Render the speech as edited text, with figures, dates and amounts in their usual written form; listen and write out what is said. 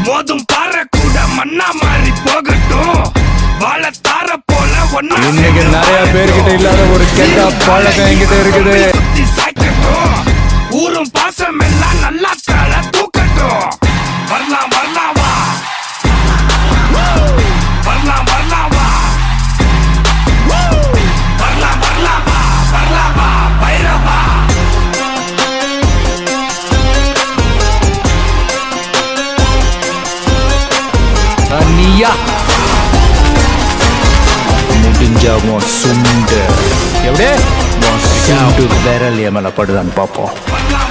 மோதும் பாறை கூட மண்ணா மாறி போகட்டும். வாழத்தார போல ஒன்னா இன்னைக்கு நிறைய பேர்கிட்ட இல்லாத ஒரு கெட்ட பழக்கம் என்கிட்ட இருக்குது. சாய்க்கட்டும். ஊரும் பாசம் எல்லாம் நல்லா தலை தூக்கட்டும். வரலாம் வரலாம் வா, வரலாம் வரலாம் வா, வரலாம் வரலாம் வா, வரலாம் வா பைரவா. நீயா முடிஞ்சாமோ சுண்டு எப்படி சுண்டு விரல் என் மேல படுதான்னு பார்ப்போம். வரலாம்